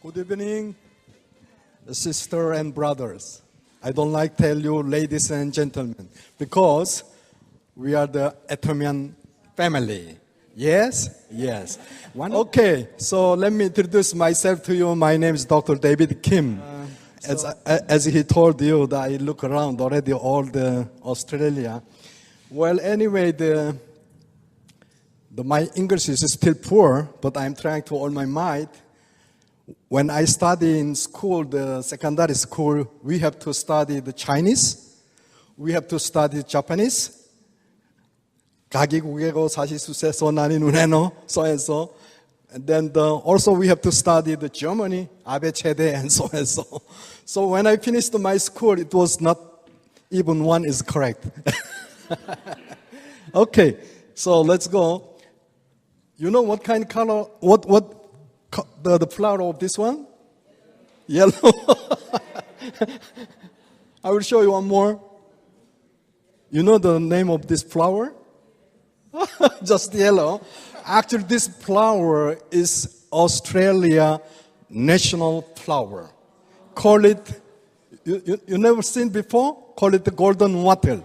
Good evening, sister and brothers. I don't like to tell you ladies and gentlemen because we are the Atomy family. Yes? Yes. Okay, so let me introduce myself to you. My name is Dr. David Kim. As he told you, that I look around already all the Australia. Well, anyway, my English is still poor, but I'm trying to all my might. When I study in school, the secondary school, we have to study the Chinese, we have to study Japanese, 가기국어고 사시수세 소나니 눈에노 so and so. And then also we have to study the Germany, 아베 체대 and so and so. So when I finished my school, it was not even one is correct. Okay, so let's go. You know what kind of color, the flower of this one? Yellow. I will show you one more. You know the name of this flower? Just yellow. Actually, this flower is Australia national flower. Call it, you never seen before? Call it the golden wattle.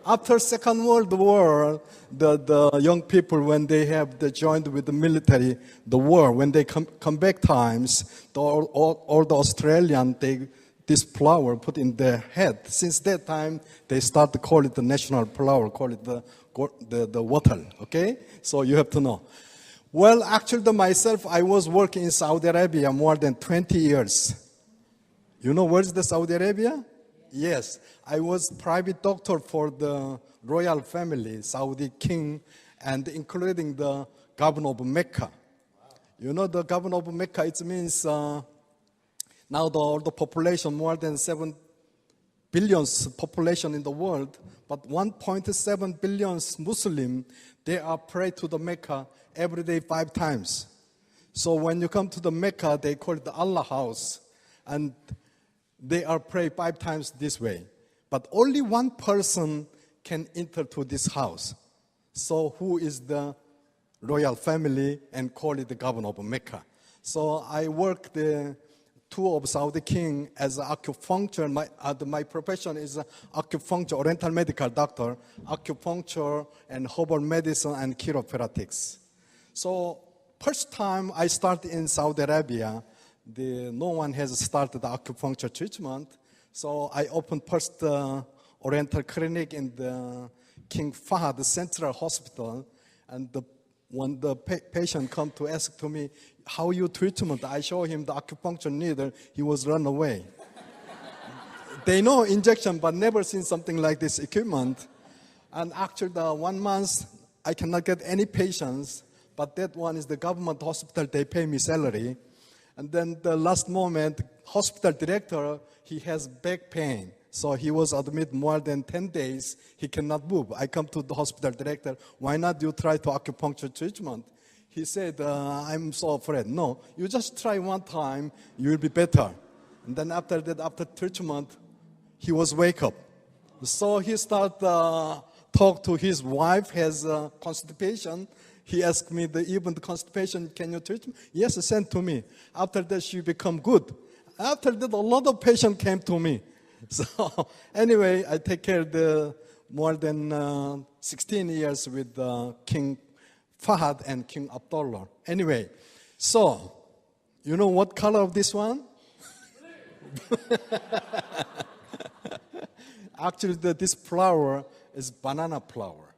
After Second World War, the young people, when they have joined with the military, the war, when they come back times, all the Australian, this flower put in their head. Since that time, they start to call it the national flower, call it the wattle, okay? So you have to know. Well, actually, myself, I was working in Saudi Arabia more than 20 years. You know where's the Saudi Arabia? Yes, I was private doctor for the royal family, Saudi king, and including the governor of Mecca. You know the governor of Mecca, it means now the population, more than 7 billion population in the world, but 1.7 billion Muslim, they are pray to the Mecca every day 5 times. So when you come to the Mecca, they call it the Allah house, and they are pray 5 times this way. But only one person can enter to this house. So who is the royal family and call it the governor of Mecca. So I work the tour of Saudi king as an acupuncture. My profession is acupuncture, oriental medical doctor, acupuncture and herbal medicine and chiropractics. So first time I started in Saudi Arabia, no one has started the acupuncture treatment. So I opened first oriental clinic in the King Fahd Central Hospital. And when the patient come to ask to me, how you treatment? I show him the acupuncture needle, he was run away. They know injection, but never seen something like this equipment. And actually, the 1 month, I cannot get any patients, but that one is the government hospital, they pay me salary. And then the last moment, hospital director, he has back pain. So he was admitted more than 10 days. He cannot move. I come to the hospital director, why not you try to acupuncture treatment? He said, I'm so afraid. No, you just try one time, you will be better. And then after that, after treatment, he was wake up. So he start talk to his wife, has constipation. He asked me, even the constipation, can you treat me? Yes, send to me. After that, she become good. After that, a lot of patients came to me. So anyway, I take care of the more than 16 years with King Fahd and King Abdullah. Anyway, so you know what color of this one? Actually, this flower is banana flower.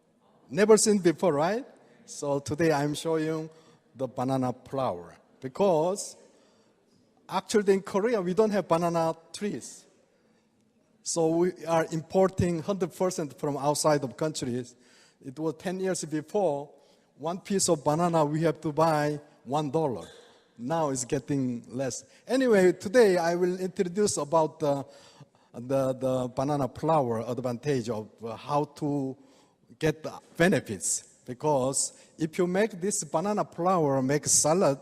Never seen before, right? So today I'm showing the banana flower because actually in Korea we don't have banana trees. So we are importing 100% from outside of countries. It was 10 years before, one piece of banana we have to buy $1. Now it's getting less. Anyway, today I will introduce about the banana flower advantage of how to get the benefits. Because if you make this banana flower, make salad,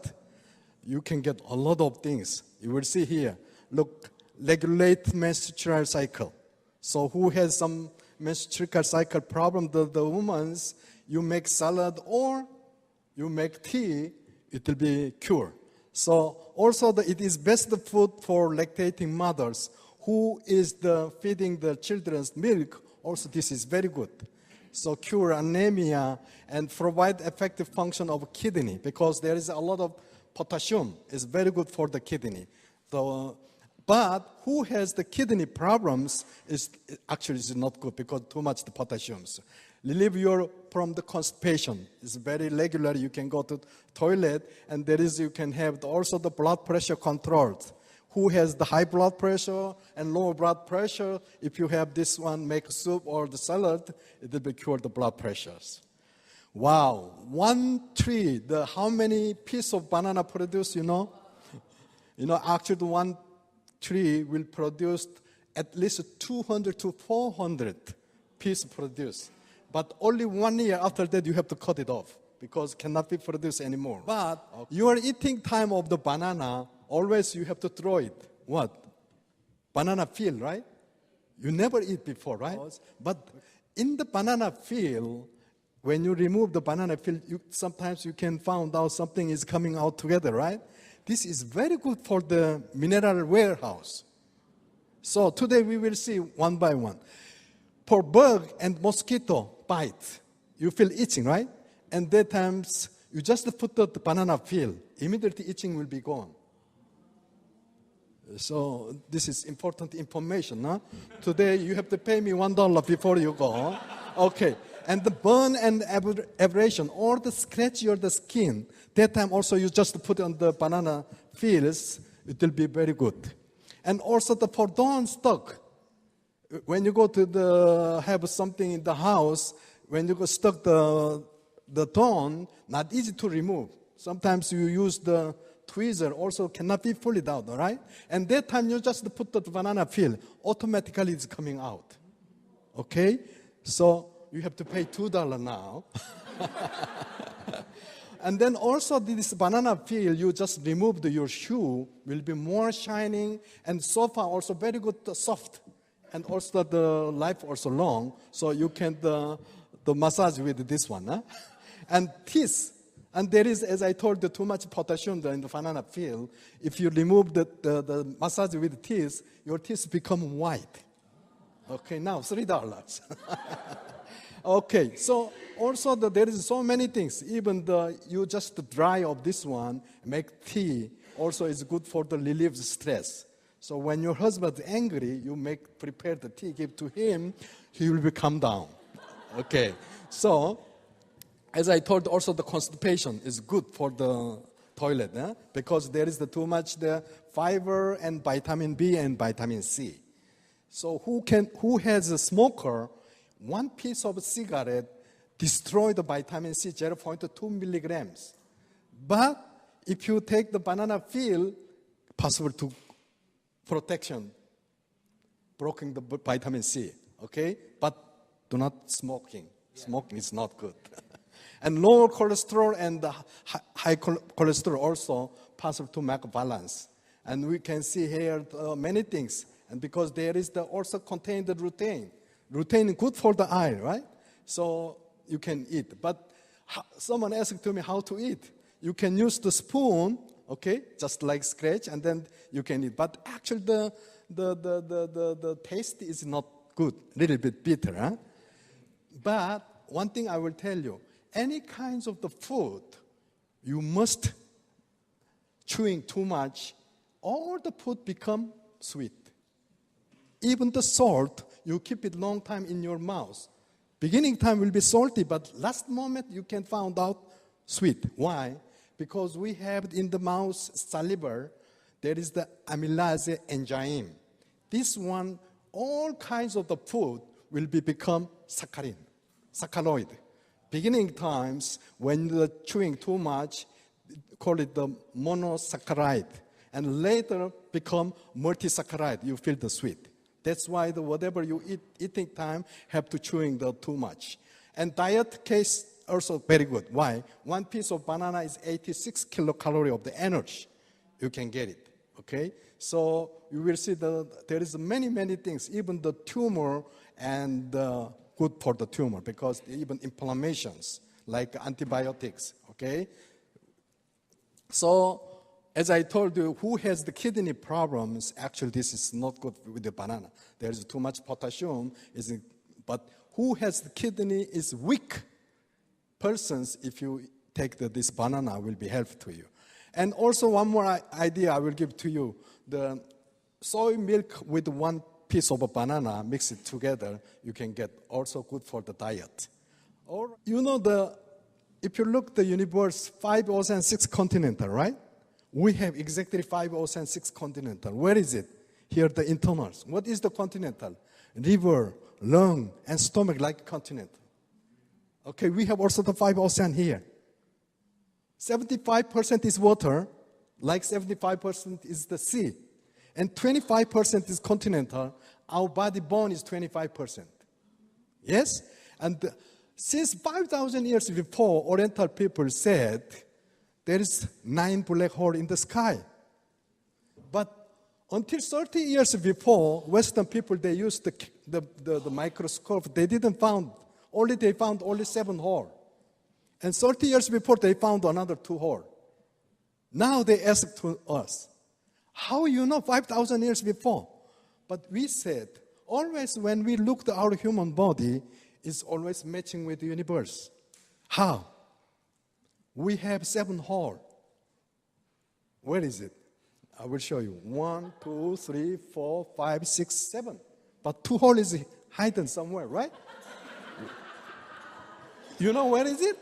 you can get a lot of things. You will see here. Look, regulate menstrual cycle. So who has some menstrual cycle problem, the women's, you make salad or you make tea, it will be cured. So also it is best food for lactating mothers who is feeding the children's milk. Also this is very good. So cure anemia and provide effective function of kidney because there is a lot of potassium. It's very good for the kidney. So, but who has the kidney problems is not good because too much the potassiums. Relieve from the constipation. It's very regular. You can go to toilet and you can have also the blood pressure controlled. Who has the high blood pressure and low blood pressure, if you have this one, make soup or the salad, it will cure the blood pressures. Wow, one tree, how many pieces of banana produce, you know? Actually one tree will produce at least 200 to 400 pieces produced. But only 1 year after that, you have to cut it off because it cannot be produced anymore. But your eating time of the banana, always you have to throw it. What? Banana peel, right? You never eat before, right? But in the banana peel, when you remove the banana peel, sometimes you can find out something is coming out together, right? This is very good for the mineral warehouse. So today we will see one by one. For bug and mosquito bite, you feel itching, right? And that times you just put the banana peel, immediately itching will be gone. So this is important information. Huh? Today you have to pay me $1 before you go. Okay. And the burn and abrasion or the scratch or the skin, that time also you just put on the banana peels, it will be very good. And also for dawn stuck, when you go to have something in the house, when you go stuck the dawn, not easy to remove. Sometimes you use the tweezer, also cannot be pulled out, all right? And that time you just put the banana peel, automatically it's coming out. Okay? So you have to pay $2 now. And then also this banana peel, you just removed your shoe, will be more shining, and so far also very good, soft, and also the life also long, so you can the massage with this one. Huh? And teeth. And there is, as I told you, too much potassium in the banana peel. If you remove the massage with teeth, your teeth become white. Okay, now $3. Okay, so also there is so many things. Even you just dry of this one, make tea. Also, is good for the relieve stress. So when your husband is angry, you prepare the tea, give to him, he will calm down. Okay, so. As I told, also the constipation is good for the toilet because there is too much the fiber and vitamin B and vitamin C. So who has a smoker, one piece of cigarette destroy the vitamin C 0.2 milligrams. But if you take the banana peel, possible to protection, blocking the vitamin C. Okay, but do not smoking. Smoking is not good. And lower cholesterol and high cholesterol also possible to make balance. And we can see here many things. And because there is also contained the lutein. Lutein is good for the eye, right? So you can eat. But someone asked to me how to eat. You can use the spoon, okay, just like scratch, and then you can eat. But actually the taste is not good, a little bit bitter. Huh? But one thing I will tell you, any kinds of the food, you must chewing too much, all the food become sweet. Even the salt, you keep it long time in your mouth. Beginning time will be salty, but last moment you can find out sweet. Why? Because we have in the mouth saliva, there is the amylase enzyme. This one, all kinds of the food will become saccharoid. Beginning times, when you're chewing too much, call it the monosaccharide. And later become multisaccharide. You feel the sweet. That's why whatever you eating time have to chewing too much. And diet case also very good. Why? One piece of banana is 86 kilocalorie of the energy. You can get it. Okay? So you will see there is many things. Even the tumor and good for the tumor because even inflammations like antibiotics, okay? So as I told you, who has the kidney problems, actually this is not good with the banana. There is too much potassium, but who has the kidney is weak persons, if you take this banana, will be helpful to you. And also one more idea I will give to you. The soy milk with one piece of a banana, mix it together, you can get also good for the diet. Or, you know, if you look the universe, 5 ocean, 6 continental, right? We have exactly 5 ocean, 6 continental. Where is it? Here, the internals. What is the continental? Liver, lung, and stomach like continental. Okay, we have also the 5 ocean here. 75% is water, like 75% is the sea. And 25% is continental. Our body bone is 25%. Yes? And since 5,000 years before, Oriental people said there is 9 black holes in the sky. But until 30 years before, Western people, they used the microscope. They found only 7 holes. And 30 years before, they found another 2 holes. Now they ask to us, how you know 5,000 years before? But we said, always when we look at our human body, it's always matching with the universe. How? We have 7 holes. Where is it? I will show you. 1, 2, 3, 4, 5, 6, 7. But 2 holes is hidden somewhere, right? You know where is it?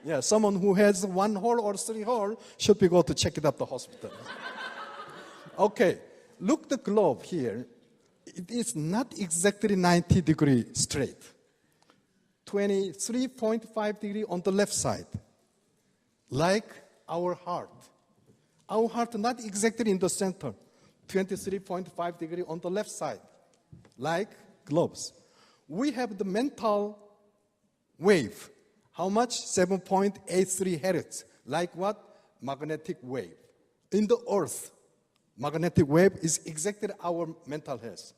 Yeah, someone who has 1 hole or 3 holes should be go to check it at the hospital. Okay, look the globe here. It is not exactly 90 degrees straight. 23.5 degrees on the left side, like our heart. Our heart not exactly in the center, 23.5 degrees on the left side, like globes. We have the mental wave. How much? 7.83 hertz, like what? Magnetic wave. In the earth, magnetic wave is exactly our mental health.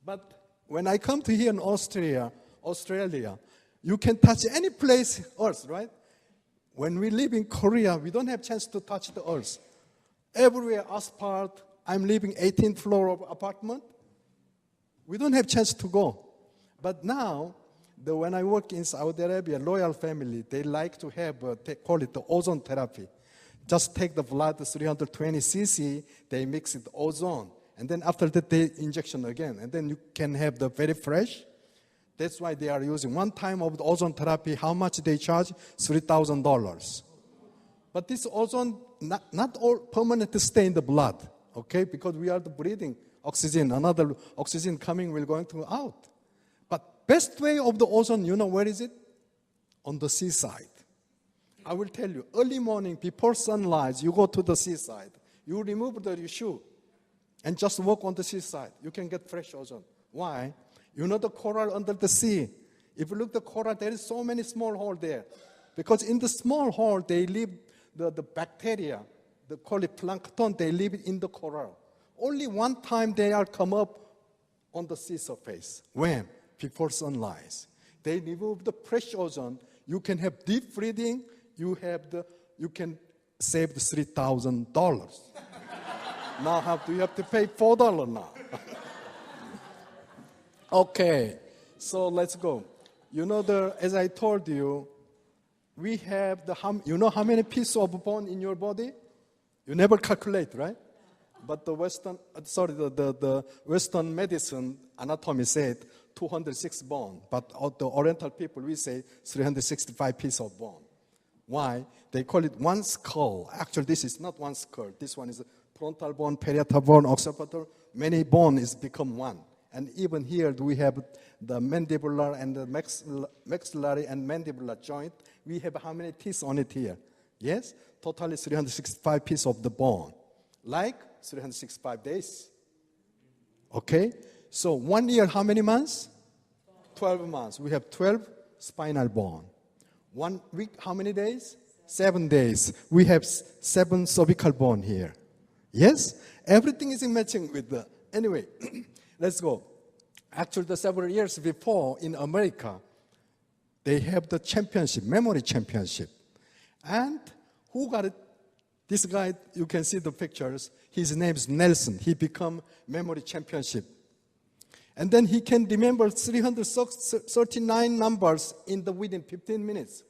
But when I come to here in Australia, you can touch any place, earth, right? When we live in Korea, we don't have chance to touch the earth. Everywhere asphalt. I'm living 18th floor of apartment. We don't have chance to go. But now, when I work in Saudi Arabia, royal family, they like to have, call it the ozone therapy. Just take the blood, 320 cc, they mix it ozone. And then after that, they injection again. And then you can have the very fresh. That's why they are using one time of the ozone therapy. How much they charge? $3,000. But this ozone, not all permanently stay in the blood, okay? Because we are the breathing oxygen. Another oxygen coming will going to out. But best way of the ozone, you know where is it? On the seaside. I will tell you, early morning before sunrise, you go to the seaside. You remove your shoe and just walk on the seaside. You can get fresh ozone. Why? You know the coral under the sea. If you look at the coral, there is so many small holes there. Because in the small hole, they live the bacteria, they call it plankton, they live in the coral. Only one time they are come up on the sea surface. When? Before sunrise. They remove the fresh ozone. You can have deep breathing. You can save the $3,000. Now you have to pay $4 now. Okay, so let's go. You know as I told you, we have you know how many pieces of bone in your body? You never calculate, right? But the Western medicine anatomy said 206 bone, but the Oriental people, we say 365 pieces of bone. Why? They call it one skull. Actually, this is not one skull. This one is frontal bone, parietal bone, occipital. Many bone is become one. And even here, we have the mandibular and the maxillary and mandibular joint. We have how many teeth on it here? Yes? Totally 365 pieces of the bone. Like 365 days. Okay? So 1 year, how many months? 12 months. We have 12 spinal bone. 1 week, how many days? 7 days. We have 7 cervical bone here. Yes? Everything is matching with the... Anyway, let's go. Actually, the several years before in America, they have the championship, memory championship. And who got it This guy, you can see the pictures. His name is Nelson. He become memory championship. And then he can remember 339 numbers within 15 minutes.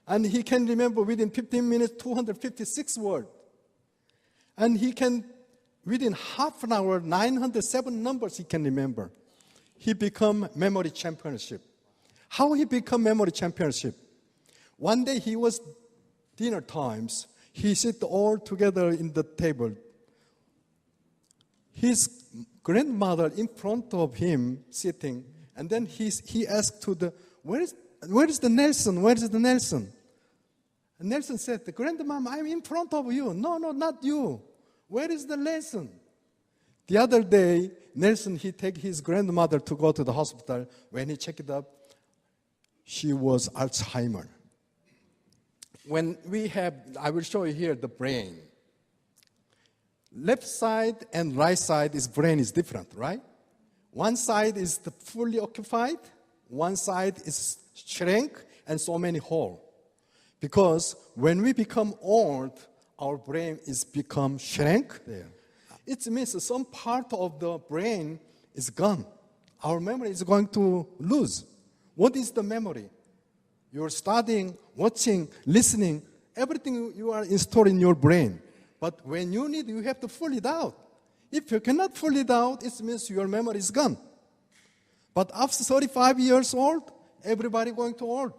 And he can remember within 15 minutes 256 words. And he can, within half an hour, 907 numbers he can remember. He become memory championship. How he become memory championship? One day he was dinner times. He sit all together in the table. His grandmother in front of him sitting, and then he asked to the, where is the Nelson? Where is the Nelson? And Nelson said, Grandmom, I'm in front of you. No, not you. Where is the Nelson? The other day, Nelson, he take his grandmother to go to the hospital. When he checked it up, she was Alzheimer. When we have, I will show you here the brain. Left side and right side is brain is different, right? One side is fully occupied, one side is shrink and so many hole. Because when we become old, our brain is become shrink. There. It means some part of the brain is gone. Our memory is going to lose. What is the memory? You're studying, watching, listening, everything you are installed in your brain. But when you need, you have to pull it out. If you cannot pull it out, it means your memory is gone. But after 35 years old, everybody going to old.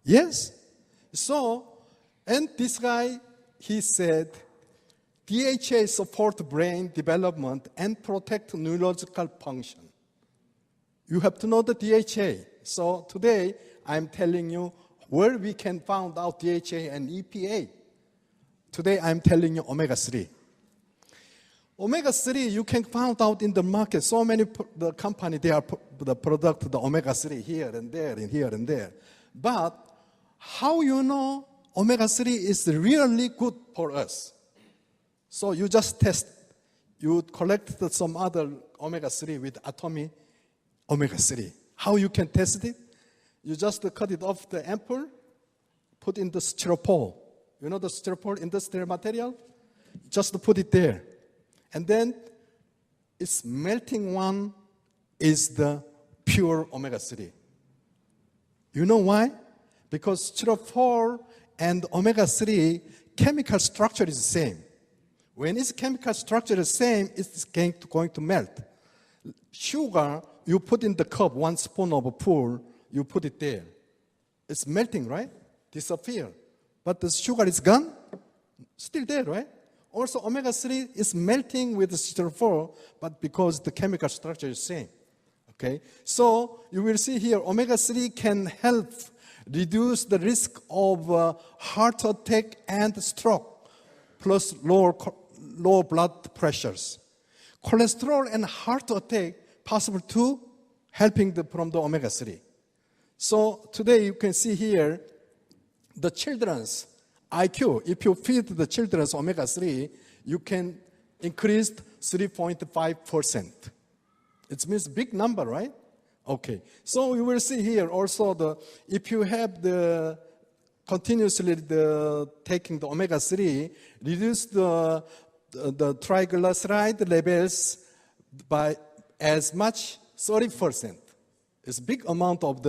Yes? So, and this guy, he said, DHA support brain development and protect neurological function. You have to know the DHA. So today, I'm telling you where we can find out DHA and EPA. Today, I'm telling you omega-3. Omega-3, you can find out in the market. So many the company, they are the product, the omega-3 here and there and here and there. But how you know omega-3 is really good for us? So you just test. You collect some other omega-3 with Atomy omega-3. How you can test it? You just cut it off the ampoule, put in the styrofoam. You know the styrofoam industrial material? Just put it there. And then its melting one is the pure omega-3. You know why? Because styrofoam and omega-3 chemical structure is the same. When its chemical structure is the same, it's going to melt. Sugar, you put in the cup, 1 spoon of a pool, you put it there. It's melting, right? Disappear. But the sugar is gone, still there, right? Also, omega-3 is melting with the styrofoam, but because the chemical structure is the same. Okay? So you will see here, omega-3 can help reduce the risk of heart attack and stroke, plus low blood pressures. Cholesterol and heart attack possible too, helping from the omega-3. So today you can see here the children's IQ. If you feed the children's omega-3, you can increase 3.5%. It means big number, right? Okay. So you will see here also if you have continuously taking the omega-3, reduce the triglyceride levels by as much 30%. It's a big amount of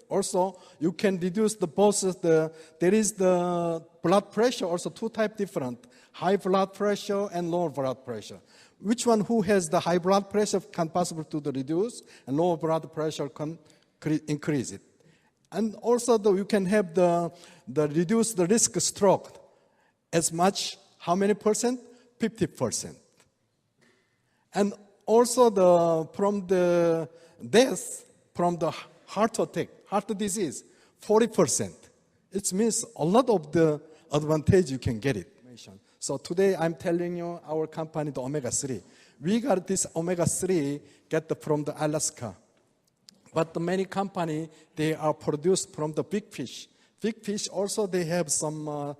also you can reduce there is the blood pressure also two type different, high blood pressure and low blood pressure. Which one who has the high blood pressure can possible to reduce, and low blood pressure can increase it. And also you can have reduce the risk of stroke as much, how many percent? 50%. And also from the death from the heart attack, heart disease, 40%. It means a lot of the advantage you can get it. So today I'm telling you our company, the omega-3. We got this omega-3 from the Alaska. But the many company, they are produced from the big fish. Big fish also they have some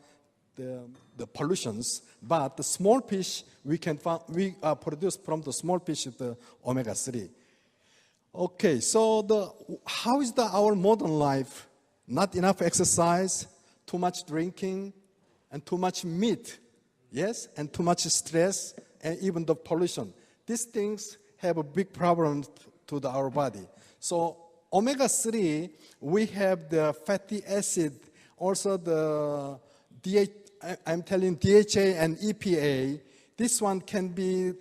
the pollutions, but the small fish we are produced from the small fish the omega-3. Okay, so how is our modern life? Not enough exercise, too much drinking, and too much meat, yes, and too much stress, and even the pollution. These things have a big problem to our body. So omega-3, we have the fatty acid, also the I'm telling DHA and EPA. This one can be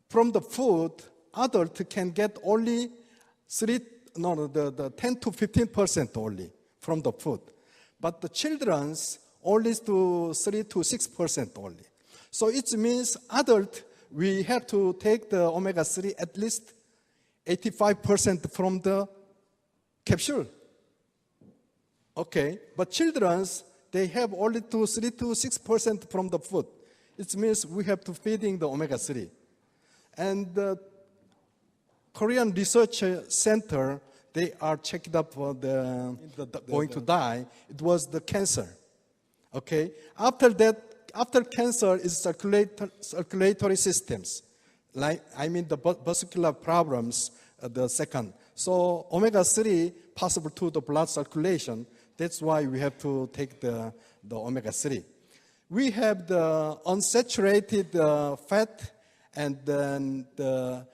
from the food. Adult can get only the 10 to 15% only from the food, but the children's only to 3 to 6% only. So it means adult, we have to take the omega-3 at least 85% from the capsule. Okay, but children's, they have only 3 to 6% from the food. It means we have to feeding the omega-3. And the Korean Research Center, they are checked up for going to die. It was the cancer. Okay, after that, after cancer is circulatory systems, like the vascular problems. The second, so omega-3 possible to the blood circulation. That's why we have to take the omega-3. We have the unsaturated fat, and then the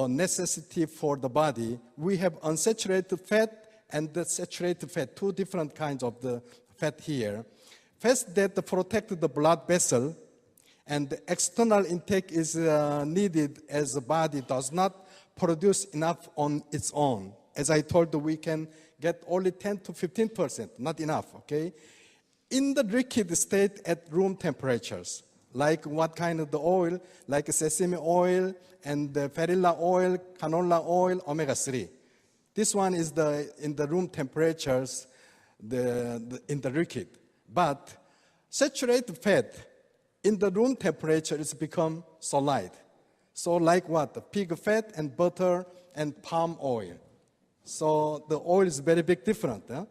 necessity for the body. We have unsaturated fat and the saturated fat, two different kinds of the fat here. Fats that protect the blood vessel, and the external intake is needed as the body does not produce enough on its own. As I told you, we can get only 10 to 15%, not enough, okay? In the liquid state at room temperatures, like what kind of the oil, like sesame oil and the perilla oil, canola oil, omega-3. This one is in the room temperatures, in the liquid. But saturated fat in the room temperature is become solid. So like what? The pig fat and butter and palm oil. So the oil is very big different. Huh?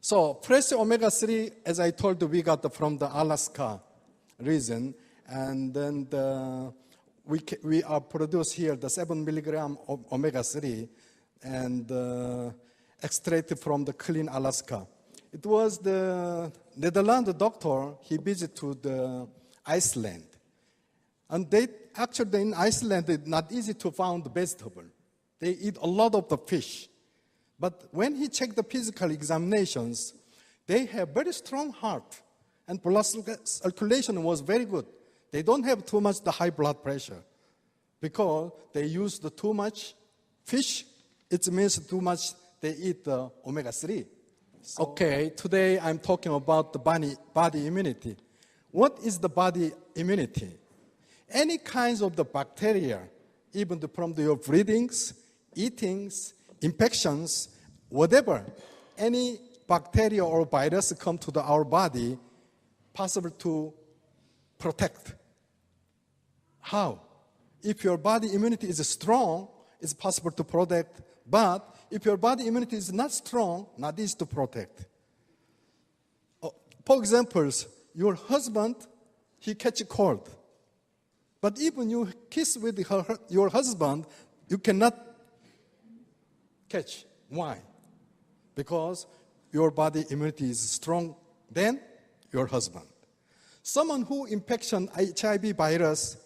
So fresh omega-3, as I told you, we got from the Alaska region. And then we are produced here the 7 milligram of omega-3 and extracted from the clean Alaska. It was the Netherlands doctor, he visited to the Iceland. And actually in Iceland, it's not easy to find vegetable. They eat a lot of the fish. But when he checked the physical examinations, they have very strong heart. And blood circulation was very good. They don't have too much the high blood pressure. Because they use too much fish, it means too much they eat the omega-3. So, okay, today I'm talking about the body immunity. What is the body immunity? Any kinds of the bacteria, even from your breathings, eatings, infections, whatever, any bacteria or virus come to our body, possible to protect. How? If your body immunity is strong, it's possible to protect. But if your body immunity is not strong, not easy to protect. For example, your husband, he catch a cold. But even you kiss with your husband, you cannot catch. Why? Because your body immunity is strong than your husband. Someone who infection HIV virus,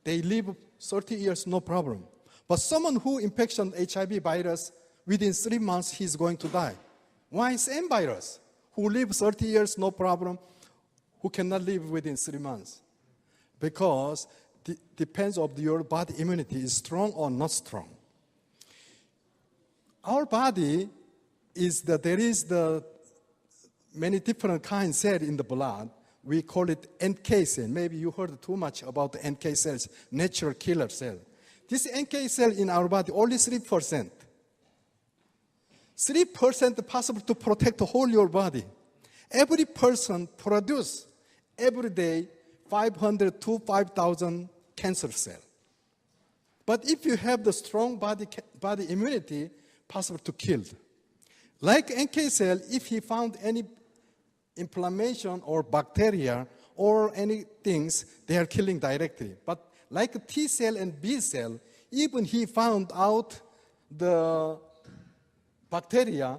they live 30 years, no problem. But someone who infection HIV virus, within 3 months, he's going to die. Why? Same virus, who live 30 years, no problem, who cannot live within 3 months. Because it depends on your body immunity is strong or not strong. Our body there is many different kinds cell in the blood. We call it NK cell. Maybe you heard too much about the NK cells, natural killer cell. This NK cell in our body, only 3%. 3% possible to protect the whole your body. Every person produce every day 500 to 5,000 cancer cells. But if you have the strong body immunity, possible to kill. Like NK cell, if he found any inflammation or bacteria or any things, they are killing directly. But like T cell and B cell, even he found out the bacteria,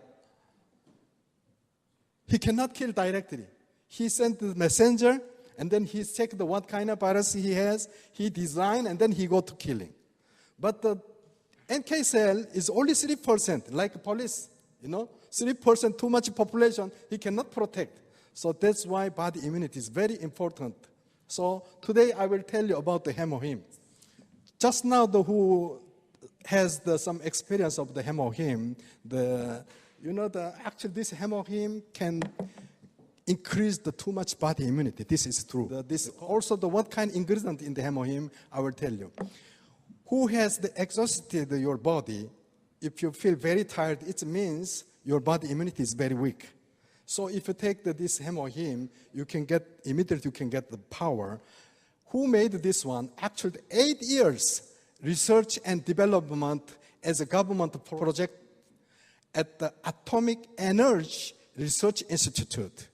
he cannot kill directly. He sent the messenger, and then he checked what kind of virus he has, he designed, and then he go to killing. But the NK cell is only 3%, like police, 3% too much population, he cannot protect. So that's why body immunity is very important. So today I will tell you about the hemoheme. Just now, who has some experience of the hemoheme, actually this hemoheme can increase the too much body immunity. This is true. Also, what kind of ingredient in the hemoheme, I will tell you. Who has exhausted your body, if you feel very tired, it means your body immunity is very weak. So if you take this hemoheme, immediately you can get the power. Who made this one? Actually, 8 years research and development as a government project at the Atomic Energy Research Institute.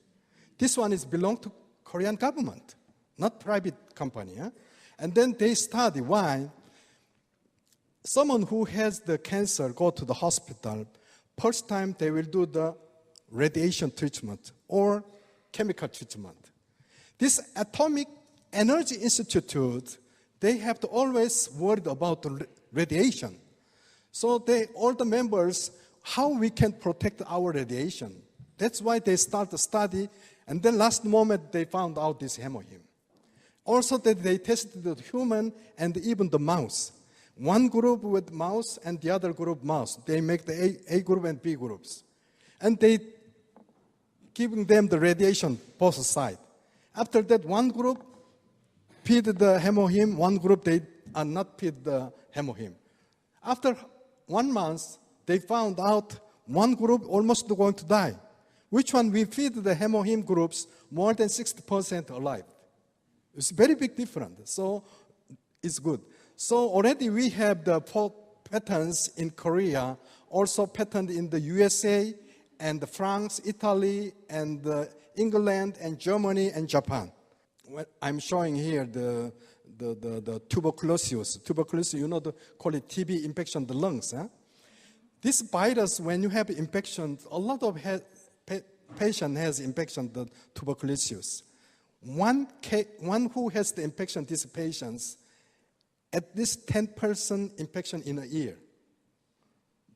This one belongs to Korean government, not private company. And then they study why someone who has the cancer go to the hospital. First time they will do the radiation treatment or chemical treatment. This Atomic Energy Institute, they have to always worry about the radiation. So all the members, how we can protect our radiation. That's why they start the study, and then last moment they found out this hemoheme. Also that they tested the human and even the mouse. One group with mouse and the other group mouse. They make the A group and B groups. And they giving them the radiation both sides. After that, one group feed the hemoheme, one group they are not feed the hemoheme. After 1 month, they found out one group almost going to die. Which one we feed the hemoheme groups more than 60% alive. It's very big difference. So it's good. So already we have the 4 patents in Korea, also patent in the USA and France, Italy, and England, and Germany, and Japan. I'm showing here the tuberculosis. Tuberculosis, call it TB infection, the lungs. This virus, when you have infection, a lot of patient has infection, the tuberculosis. One who has the infection, these patients, at least 10% infection in a year.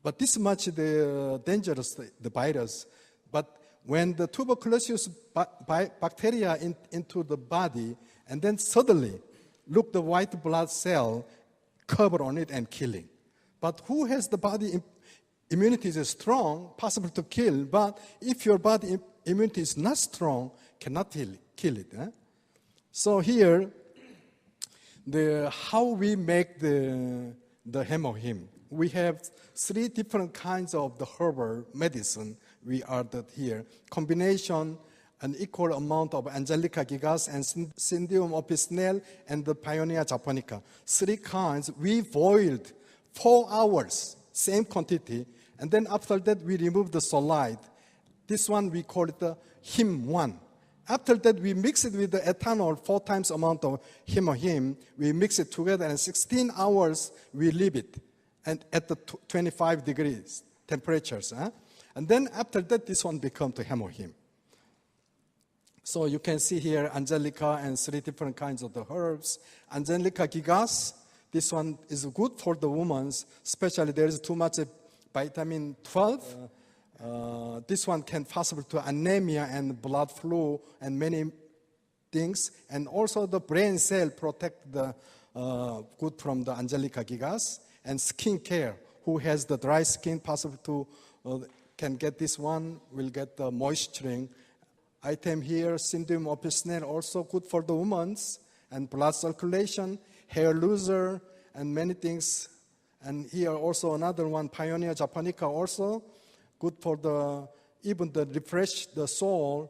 But this much dangerous, the virus. But when the tuberculosis bacteria into the body, and then suddenly, look, the white blood cell cover on it and killing. But who has the body immunity is strong, possible to kill, but if your body immunity is not strong, cannot kill it. So here, how we make the hemoheme. We have 3 different kinds of the herbal medicine we added here. Combination, an equal amount of Angelica gigas and Syndium officinale and the Pioneer japonica. 3 kinds, we boiled 4 hours, same quantity, and then after that we remove the solid. This one we call it the Heme 1. After that we mix it with the ethanol, 4 times amount of hemoheme. We mix it together and 16 hours we leave it and at the 25 degrees temperatures. And then after that this one becomes the hemoheme. So you can see here Angelica and 3 different kinds of the herbs. Angelica gigas, this one is good for the women, especially there is too much vitamin 12. This one can possible to anemia and blood flow and many things. And also the brain cell protect the good from the Angelica gigas. And skin care, who has the dry skin, possible to can get this one, will get the moisturing. Item here, Syndium officinale, also good for the women, and blood circulation, hair loser, and many things. And here also another one, Pioneer japonica, also good for even the refresh the soul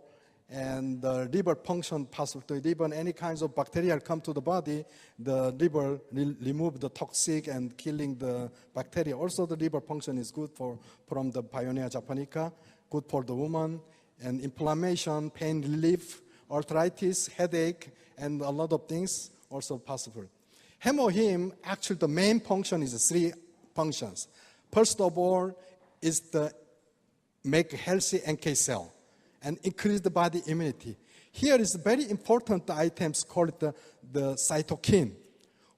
and the liver function, possible to even any kinds of bacteria come to the body, the liver remove the toxic and killing the bacteria. Also the liver function is good from the Pioneer japonica, good for the woman, and inflammation, pain relief, arthritis, headache, and a lot of things also possible. Hemoheme, actually the main function is 3 functions. First of all, is the make healthy NK cell and increase the body immunity. Here is very important items called the cytokine.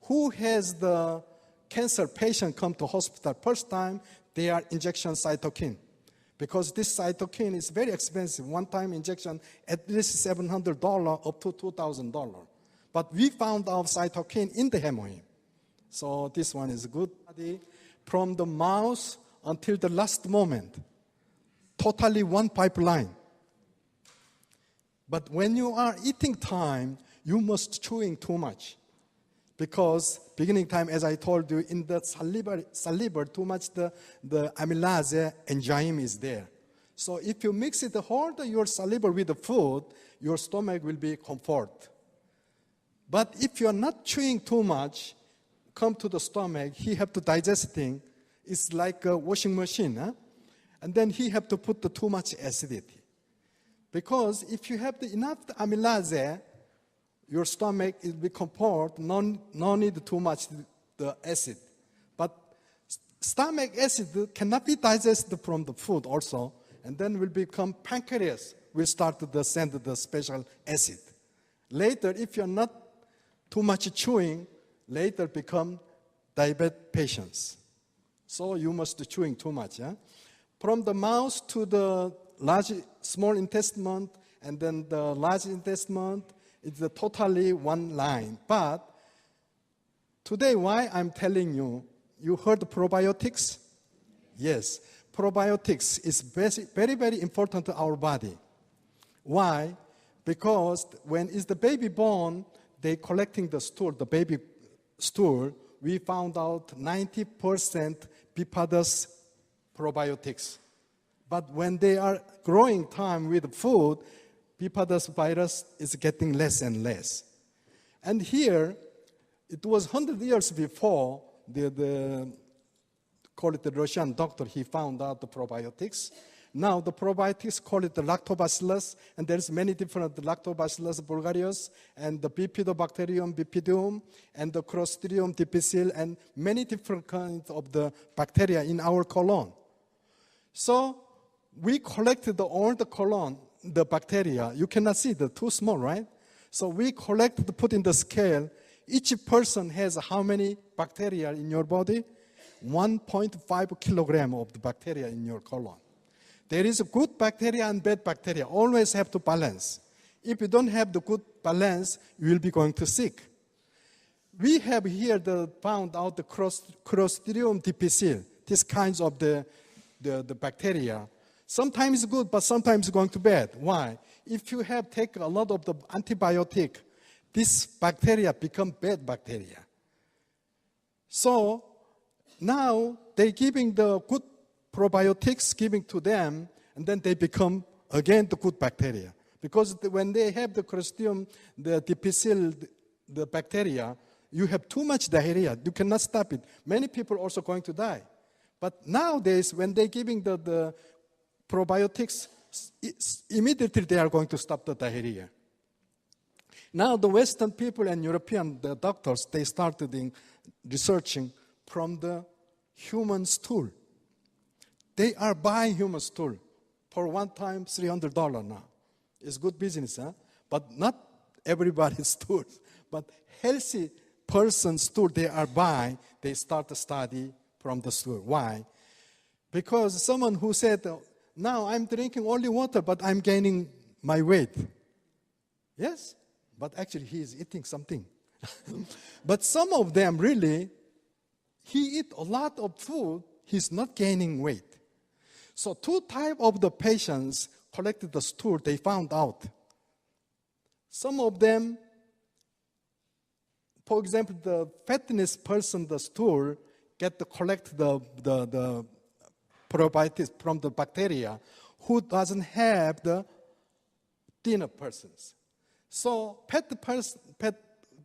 Who has the cancer patient come to hospital first time, they are injection cytokine. Because this cytokine is very expensive. One-time injection, at least $700 up to $2,000. But we found our cytokine in the hemorrhage. So this one is good. From the mouse until the last moment, totally one pipeline. But when you are eating time, you must chewing too much. Because beginning time, as I told you, in the saliva too much the amylase enzyme is there. So if you mix it, hold your saliva with the food, your stomach will be comfort. But if you are not chewing too much, come to the stomach, he have to digest thing. It's like a washing machine, huh? And then he have to put the too much acidity. Because if you have enough amylase, your stomach will be comfort, no need too much the acid. But stomach acid cannot be digested from the food also, and then will become pancreas, will start to send the special acid. Later, if you're not too much chewing, later become diabetic patients. So you must be chewing too much. Yeah? From the mouth to the small intestine, and then the large intestine, it's totally one line. But today, why I'm telling you, you heard probiotics? Yes, probiotics is very, very important to our body. Why? Because when is the baby born, they collecting the stool, the baby stool, we found out 90% bifidus probiotics. But when they are growing time with food, bifidus virus is getting less and less. And here, it was 100 years before call it the Russian doctor, he found out the probiotics. Now the probiotics call it the lactobacillus, and there's many different lactobacillus bulgarius, and the bifidobacterium bifidum, and the Clostridium difficile, and many different kinds of the bacteria in our colon. So we collected all the colon, the bacteria. You cannot see, they're too small, right? So we collected, put in the scale. Each person has how many bacteria in your body? 1.5 kilogram of the bacteria in your colon. There is a good bacteria and bad bacteria. Always have to balance. If you don't have the good balance, you will be going to sick. We have here found out the Clostridium difficile, these kinds of the bacteria. Sometimes good, but sometimes going to bad. Why? If you have taken a lot of the antibiotic, this bacteria become bad bacteria. So now they're giving the good probiotics, giving to them, and then they become again the good bacteria. Because when they have the Clostridium, the difficile, the bacteria, you have too much diarrhea. You cannot stop it. Many people are also going to die. But nowadays, when they're giving the probiotics, immediately they are going to stop the diarrhea. Now the Western people and European the doctors, they started researching from the human stool. They are buying human stool for one time $300 now. It's good business, huh? But not everybody's stool. But healthy person's stool they are buying, they start to study from the stool. Why? Because someone who said, now I'm drinking only water, but I'm gaining my weight. Yes, but actually he is eating something. But some of them really, he eat a lot of food, he's not gaining weight. So two types of the patients collected the stool, they found out. Some of them, for example, the fatness person, the stool, get to collect the probiotics from the bacteria who doesn't have the thinner persons. So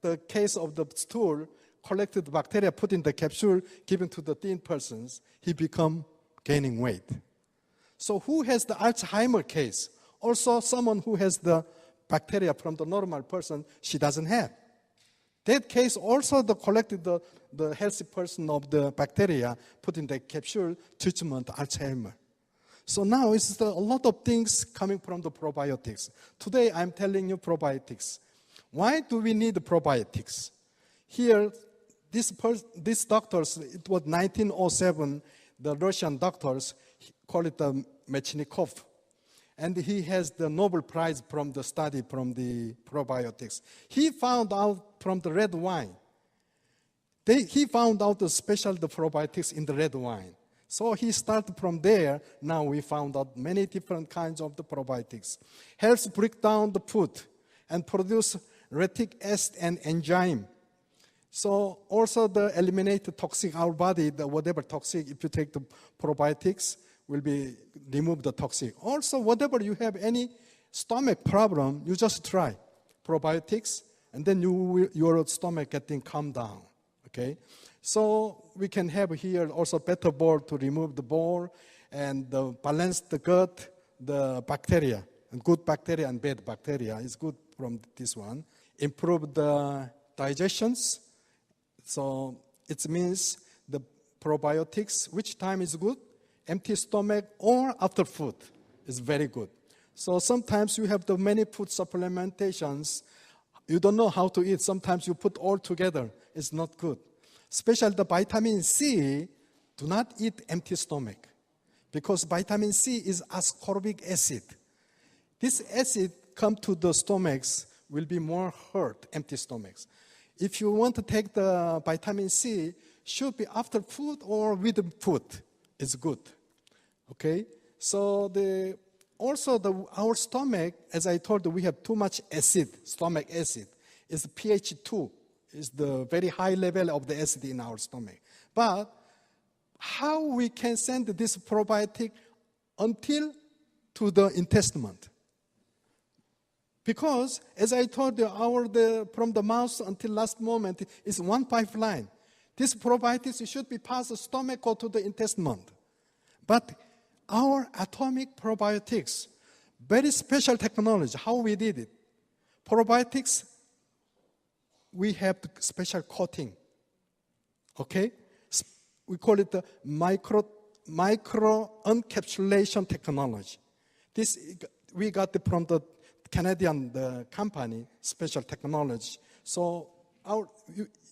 the case of the stool, collected the bacteria, put in the capsule, given to the thin persons, he become gaining weight. So who has the Alzheimer case? Also someone who has the bacteria from the normal person, she doesn't have. That case also collected the healthy person of the bacteria, put in the capsule, treatment Alzheimer. So now it's a lot of things coming from the probiotics. Today I'm telling you probiotics. Why do we need probiotics? Here, these doctors, it was 1907, the Russian doctors call it the Mechnikov. And he has the Nobel Prize from the study from the probiotics. He found out from the red wine. He found out the probiotics in the red wine. So he started from there. Now we found out many different kinds of the probiotics. Helps break down the food and produce lactic acid and enzyme. So also the eliminate the toxic our body, the whatever toxic, if you take the probiotics, will be remove the toxic. Also, whatever you have any stomach problem, you just try probiotics, and then your stomach getting calm down. Okay, so we can have here also better bowel to remove the bowel and balance the gut, the bacteria, and good bacteria and bad bacteria is good from this one. Improve the digestions. So it means the probiotics, which time is good? Empty stomach or after food is very good. So sometimes you have the many food supplementations. You don't know how to eat. Sometimes you put all together. It's not good. Especially the vitamin C, do not eat empty stomach. Because vitamin C is ascorbic acid. This acid come to the stomachs will be more hurt, empty stomachs. If you want to take the vitamin C, should be after food or with food. It's good. Okay? So our stomach, as I told you, we have too much acid, stomach acid. It's pH 2. It's the very high level of the acid in our stomach. But how we can send this probiotic until to the intestine? Because, as I told you, from the mouth until last moment is one pipeline. This probiotics should be past the stomach or to the intestine. But our atomic probiotics, very special technology, how we did it. Probiotics, we have the special coating. Okay? We call it the micro encapsulation technology. This we got it from the Canadian company, special technology. So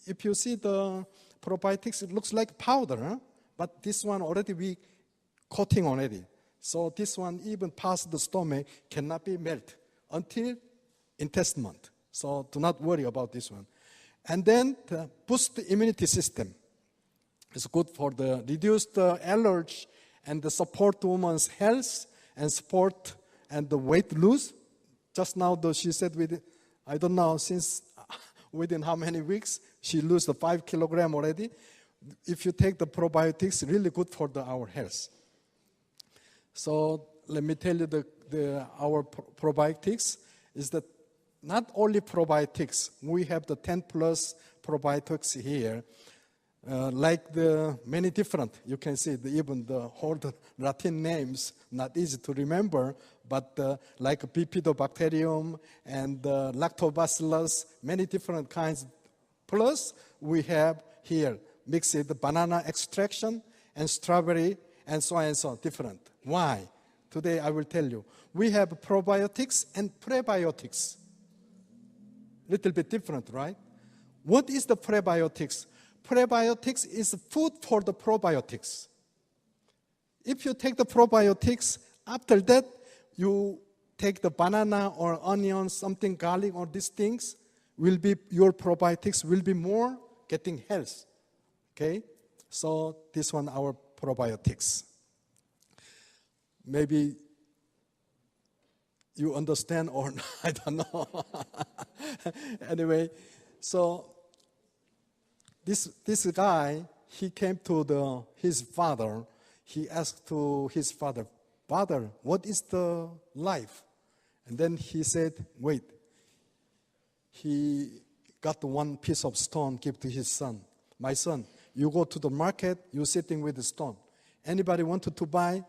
if you see the probiotics, it looks like powder, huh? But this one already we coating already. So this one even past the stomach cannot be melted until intestine. So do not worry about this one. And then to boost the immunity system. It's good for the reduce the allergy and the support woman's health and support and the weight loss. Just now, she said, I don't know, since within how many weeks, she lose the 5 kilograms already. If you take the probiotics, really good for our health. So let me tell you, our probiotics is that not only probiotics, we have the 10 plus probiotics here. Like the many different, you can see even the whole Latin names, not easy to remember, but like Bifidobacterium and Lactobacillus, many different kinds. Plus, we have here mixed with banana extraction and strawberry and so on, different. Why? Today I will tell you. We have probiotics and prebiotics. Little bit different, right? What is the prebiotics? Prebiotics is food for the probiotics. If you take the probiotics, after that, you take the banana or onion, something, garlic, or these things, your probiotics will be more getting health. Okay? So this one, our probiotics. Maybe you understand or not, I don't know. Anyway, so this guy, he came to his father. He asked to his father, "Father, what is the life?" And then he said, "Wait." He got one piece of stone, give to his son. "My son, you go to the market, you're sitting with the stone. Anybody wanted to buy,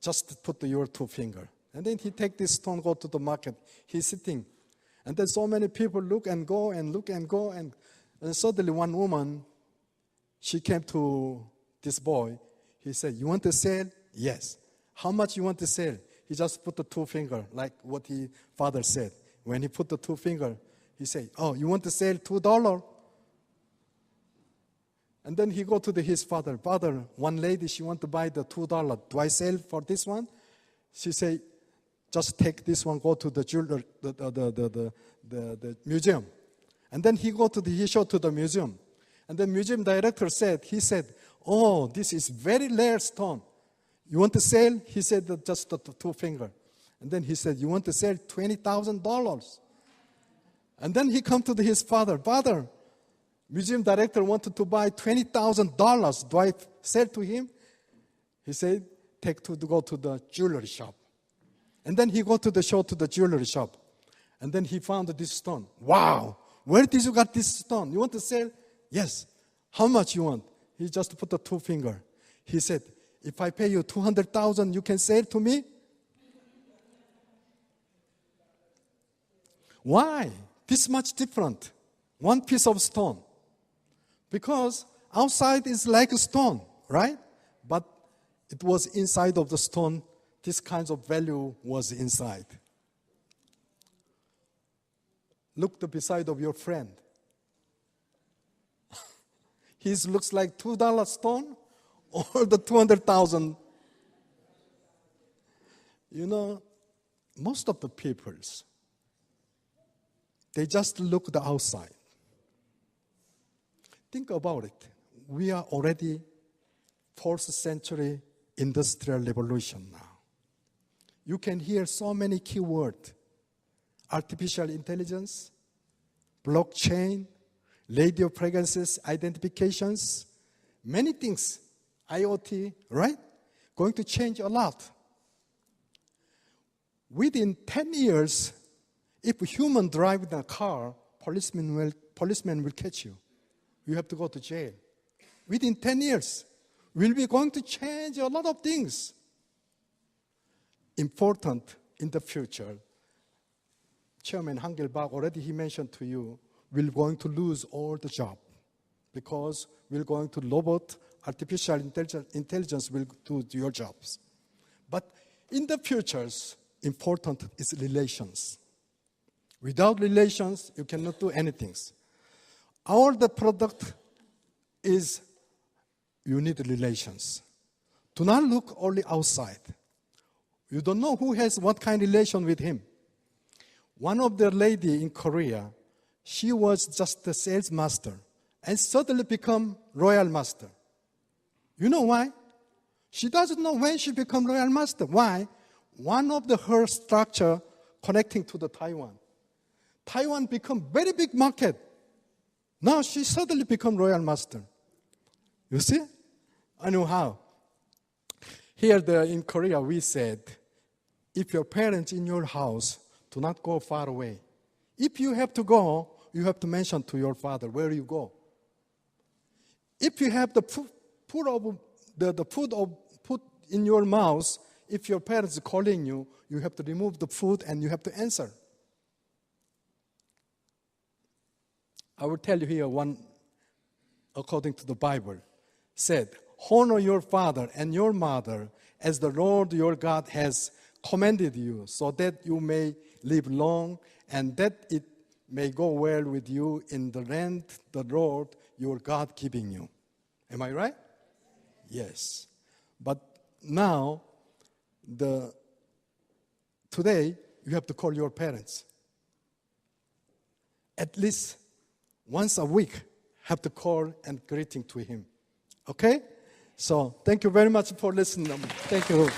just put your 2 fingers." And then he take this stone, go to the market. He's sitting. And then so many people look and go and look and go. And suddenly one woman, she came to this boy. He said, "You want to sell?" "Yes." How much you want to sell? He just put the two finger, like what his father said. When he put the two finger, he said, oh, you want to sell $2? And then he go to his father. Father, one lady, she want to buy the $2. Do I sell for this one? She say, just take this one, go to the jeweler, the museum. And then he showed to the museum. And the museum director said, oh, this is very rare stone. You want to sell? He said, just the two finger. And then he said, you want to sell $20,000? And then he come to his father. Father, museum director wanted to buy $20,000. Do I sell to him? He said, go to the jewelry shop. And then he go to the jewelry shop. And then he found this stone. Wow! Where did you get this stone? You want to sell? Yes. How much you want? He just put the two finger. He said, if I pay you $200,000, you can sell to me? Why? This much different. One piece of stone. Because outside is like a stone, right? But it was inside of the stone. This kind of value was inside. Look beside of your friend. His looks like $2 stone or the 200,000. You know, most of the peoples, they just look the outside. Think about it. We are already 4th century industrial revolution now. You can hear so many keywords. Artificial intelligence, blockchain, radio frequencies, identifications, many things. IoT, right? Going to change a lot. Within 10 years, if a human drive the car, policeman will catch you. You have to go to jail. Within 10 years, we'll be going to change a lot of things. Important in the future. Chairman Hangelbach, already he mentioned to you, we're going to lose all the job because we're going to robot, artificial intelligence will do your jobs. But in the futures, important is relations. Without relations, you cannot do anything. The product is you need relations. Do not look only outside. You don't know who has what kind of relation with him. One of the lady in Korea, she was just a sales master and suddenly become royal master. You know why? She doesn't know when she become royal master. Why? One of her structure connecting to the Taiwan. Taiwan become very big market. Now she suddenly become royal master. You see? I know how. Here in Korea we said, if your parents in your house, do not go far away. If you have to go, you have to mention to your father where you go. If you have the food in your mouth, if your parents are calling you, you have to remove the food and you have to answer. I will tell you here one, according to the Bible, said, honor your father and your mother as the Lord your God has commanded you, so that you may live long and that it may go well with you in the land the Lord your God giving you. Am I right? Yes. But now, today, you have to call your parents. At least once a week, have to call and greeting to him. Okay? So, thank you very much for listening. Thank you.